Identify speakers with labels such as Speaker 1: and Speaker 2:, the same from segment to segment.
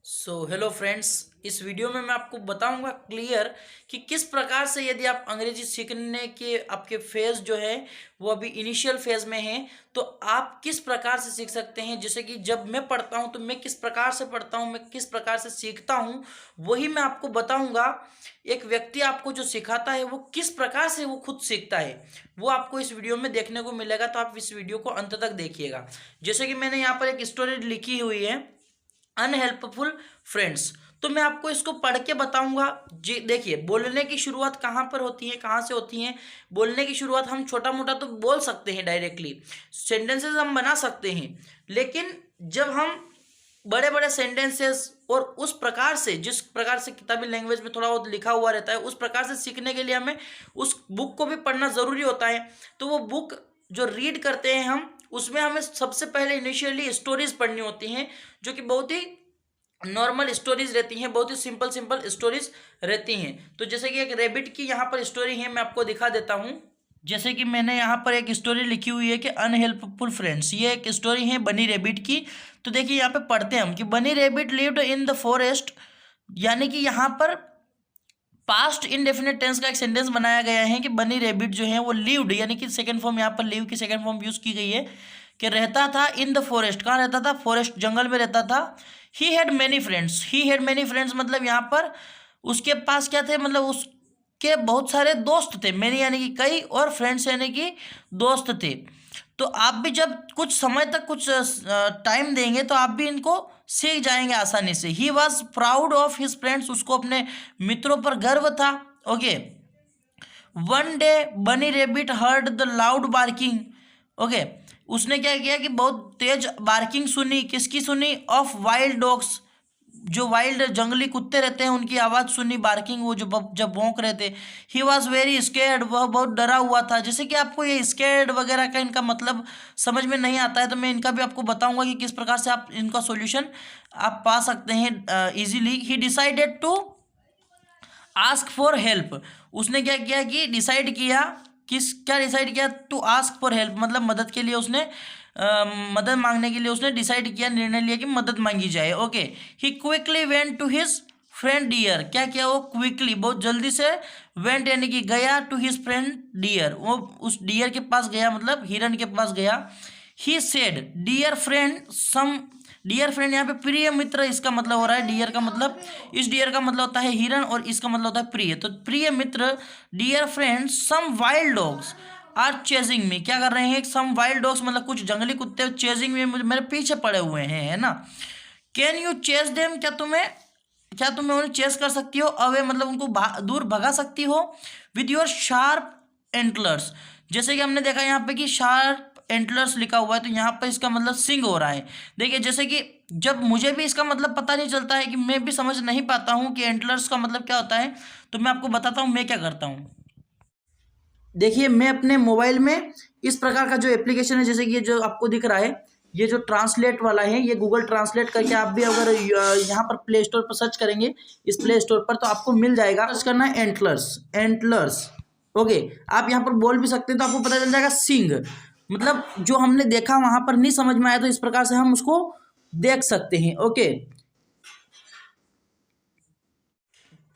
Speaker 1: Hello friends, इस video में मैं आपको बताऊंगा क्लियर कि किस प्रकार से यदि आप अंग्रेजी सीखने के आपके फेज़ जो है वो अभी इनिशियल फेज़ में है तो आप किस प्रकार से सीख सकते हैं। जैसे कि जब मैं पढ़ता हूं तो मैं किस प्रकार से पढ़ता हूं, मैं किस प्रकार से सीखता हूं, वही मैं आपको बताऊंगा। एक व्यक्ति आपको जो सिखाता है वो किस प्रकार से वो खुद सीखता है वो आपको इस वीडियो में देखने को मिलेगा, तो आप इस वीडियो को अंत तक देखिएगा। जैसे कि मैंने यहाँ पर एक स्टोरी लिखी हुई है, अनहेल्पफुल फ्रेंड्स। तो मैं आपको इसको पढ़ के बताऊंगा। जी देखिए, बोलने की शुरुआत कहाँ पर होती है, कहाँ से होती है। बोलने की शुरुआत हम छोटा मोटा तो बोल सकते हैं, डायरेक्टली सेंटेंसेस हम बना सकते हैं, लेकिन जब हम बड़े बड़े सेंटेंसेस और उस प्रकार से, जिस प्रकार से किताबी लैंग्वेज में थोड़ा बहुत लिखा हुआ रहता है, उस प्रकार से सीखने के लिए हमें उस बुक को भी पढ़ना ज़रूरी होता है। तो वो बुक जो रीड करते हैं हम, उसमें हमें सबसे पहले इनिशियली स्टोरीज पढ़नी होती हैं, जो कि बहुत ही नॉर्मल स्टोरीज रहती हैं, बहुत ही सिंपल सिंपल स्टोरीज रहती हैं। तो जैसे कि एक रैबिट की यहाँ पर स्टोरी है, मैं आपको दिखा देता हूँ। जैसे कि मैंने यहाँ पर एक स्टोरी लिखी हुई है कि अनहेल्पफुल फ्रेंड्स, ये एक स्टोरी है बनी रैबिट की। तो देखिए यहाँ पे पढ़ते हैं हम कि बनी rabbit lived in the forest, यानी कि यहाँ पर पास्ट इनडेफिनेट टेंस का एक सेंटेंस बनाया गया है कि बनी रैबिट जो है वो लिव्ड, यानी कि सेकंड फॉर्म, यहाँ पर लिव की सेकंड फॉर्म यूज की गई है कि रहता था इन द फॉरेस्ट। कहाँ रहता था? फॉरेस्ट, जंगल में रहता था। He had many friends, he had many friends मतलब यहाँ पर उसके पास क्या थे, मतलब उसके बहुत सारे दोस्त थे। मैनी यानी कि कई, और फ्रेंड्स यानी कि दोस्त थे। तो आप भी जब कुछ समय तक कुछ टाइम देंगे तो आप भी इनको सीख जाएंगे आसानी से। He was proud of his friends, उसको अपने मित्रों पर गर्व था। ओके। वन डे बनी rebate heard the loud barking. Okay. उसने क्या किया कि बहुत तेज बार्किंग सुनी। किसकी सुनी? ऑफ वाइल्ड डॉग्स, जो वाइल्ड जंगली कुत्ते रहते हैं उनकी आवाज़ सुनी, बार्किंग, वो जो जब भौंक रहे थे। ही वॉज वेरी स्केर्ड, वह बहुत डरा हुआ था। जैसे कि आपको ये स्केर्ड वगैरह का इनका मतलब समझ में नहीं आता है, तो मैं इनका भी आपको बताऊंगा कि किस प्रकार से आप इनका सॉल्यूशन आप पा सकते हैं easily. He decided to ask for help. उसने क्या किया कि डिसाइड किया, क्या डिसाइड किया? टू आस्क फॉर हेल्प मतलब मदद के लिए उसने मदद मांगने के लिए उसने डिसाइड किया, निर्णय लिया कि मदद मांगी जाए। Okay. He quickly went to his friend deer. क्या किया? वो क्विकली, बहुत जल्दी से, वेंट यानी कि गया, टू हिज फ्रेंड डियर, वो उस डियर के पास गया, मतलब हिरन के पास गया। He said dear friend some, dear friend यहाँ पे प्रिय मित्र इसका मतलब हो रहा है। डियर का मतलब, इस डियर का मतलब होता है हिरन और इसका मतलब होता है प्रिय। तो प्रिय मित्र, dear friend some wild dogs are chasing me. क्या कर रहे हैं? सम वाइल्ड डॉग्स मतलब कुछ जंगली कुत्ते चेजिंग में, मेरे पीछे पड़े हुए हैं, है ना। कैन यू चेज देम, क्या तुम्हें उन्हें चेस कर सकती हो? अवे मतलब उनको दूर भगा सकती हो। विद योर शार्प एंटलर्स, जैसे कि हमने देखा यहाँ पे कि शार्प एंटलर्स लिखा हुआ है, तो यहाँ पर इसका मतलब सिंग हो रहा है। देखिए, जैसे कि जब मुझे भी इसका मतलब पता नहीं चलता है, कि मैं भी समझ नहीं पाता हूँ कि एंटलर्स का मतलब क्या होता है, तो मैं आपको बताता हूँ मैं क्या करता हूँ। देखिए, मैं अपने मोबाइल में इस प्रकार का जो एप्लीकेशन है, जैसे कि ये जो आपको दिख रहा है, ये जो ट्रांसलेट वाला है, ये गूगल ट्रांसलेट करके आप भी अगर यहाँ पर प्ले स्टोर पर सर्च करेंगे, इस प्ले स्टोर पर, तो आपको मिल जाएगा। सर्च करना है एंटलर्स, एंटलर्स। ओके। आप यहाँ पर बोल भी सकते हैं तो आपको पता चल जाएगा सिंग, मतलब जो हमने देखा वहां पर नहीं समझ में आया तो इस प्रकार से हम उसको देख सकते हैं। ओके।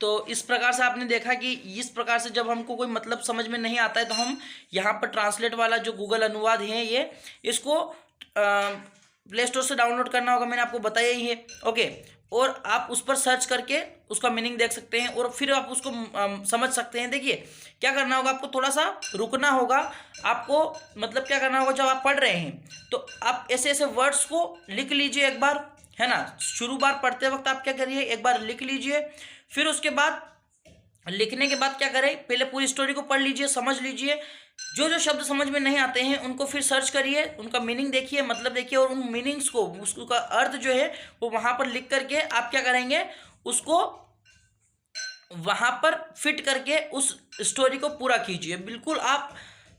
Speaker 1: तो इस प्रकार से आपने देखा कि इस प्रकार से जब हमको कोई मतलब समझ में नहीं आता है तो हम यहाँ पर ट्रांसलेट वाला जो गूगल अनुवाद है, ये इसको प्ले स्टोर से डाउनलोड करना होगा, मैंने आपको बताया ही है। ओके। और आप उस पर सर्च करके उसका मीनिंग देख सकते हैं और फिर आप उसको समझ सकते हैं। देखिए, क्या करना होगा, आपको थोड़ा सा रुकना होगा। आपको मतलब क्या करना होगा, जब आप पढ़ रहे हैं तो आप ऐसे ऐसे वर्ड्स को लिख लीजिए एक बार, है ना। शुरू बार पढ़ते वक्त आप क्या करिए, एक बार लिख लीजिए, फिर उसके बाद लिखने के बाद क्या करें, पहले पूरी स्टोरी को पढ़ लीजिए, समझ लीजिए। जो जो शब्द समझ में नहीं आते हैं उनको फिर सर्च करिए, उनका मीनिंग देखिए, मतलब देखिए, और उन मीनिंग्स को, उसका अर्थ जो है वो वहां पर लिख करके आप क्या करेंगे, उसको वहां पर फिट करके उस स्टोरी को पूरा कीजिए। बिल्कुल आप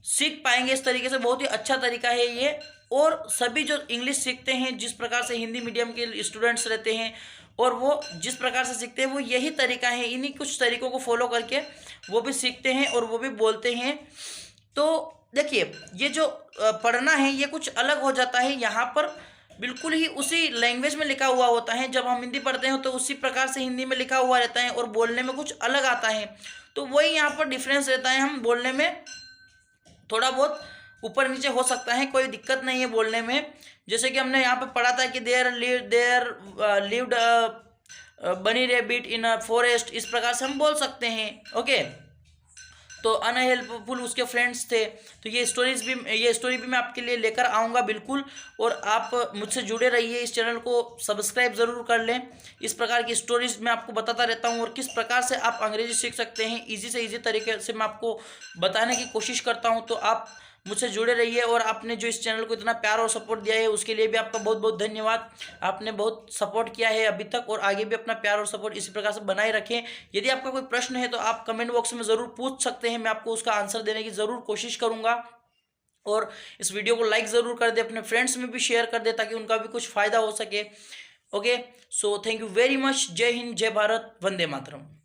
Speaker 1: सीख पाएंगे इस तरीके से, बहुत ही अच्छा तरीका है ये। और सभी जो इंग्लिश सीखते हैं, जिस प्रकार से हिंदी मीडियम के स्टूडेंट्स रहते हैं और वो जिस प्रकार से सीखते हैं, वो यही तरीका है, इन्हीं कुछ तरीकों को फॉलो करके वो भी सीखते हैं और वो भी बोलते हैं। तो देखिए, ये जो पढ़ना है ये कुछ अलग हो जाता है। यहाँ पर बिल्कुल ही उसी लैंग्वेज में लिखा हुआ होता है। जब हम हिंदी पढ़ते हैं तो उसी प्रकार से हिंदी में लिखा हुआ रहता है और बोलने में कुछ अलग आता है। तो वही यहाँ पर डिफरेंस रहता है। हम बोलने में थोड़ा बहुत ऊपर नीचे हो सकता है, कोई दिक्कत नहीं है बोलने में। जैसे कि हमने यहाँ पे पढ़ा था कि देयर लिव्ड बनी रेबिट इन अ फॉरेस्ट, इस प्रकार से हम बोल सकते हैं। ओके, तो अनहेल्पफुल उसके फ्रेंड्स थे। तो ये स्टोरी भी मैं आपके लिए लेकर आऊँगा बिल्कुल। और आप मुझसे जुड़े रहिए, इस चैनल को सब्सक्राइब ज़रूर कर लें। इस प्रकार की स्टोरीज मैं आपको बताता रहता हूँ और किस प्रकार से आप अंग्रेजी सीख सकते हैं ईजी से ईजी तरीके से मैं आपको बताने की कोशिश करता हूँ। तो आप मुझसे जुड़े रहिए। और आपने जो इस चैनल को इतना प्यार और सपोर्ट दिया है उसके लिए भी आपका बहुत बहुत धन्यवाद। आपने बहुत सपोर्ट किया है अभी तक और आगे भी अपना प्यार और सपोर्ट इसी प्रकार से बनाए रखें। यदि आपका कोई प्रश्न है तो आप कमेंट बॉक्स में ज़रूर पूछ सकते हैं, मैं आपको उसका आंसर देने की ज़रूर कोशिश करूँगा। और इस वीडियो को लाइक ज़रूर कर दे, अपने फ्रेंड्स में भी शेयर कर दे ताकि उनका भी कुछ फ़ायदा हो सके। Okay, so thank you very much. जय हिंद, जय भारत, वंदे मातरम।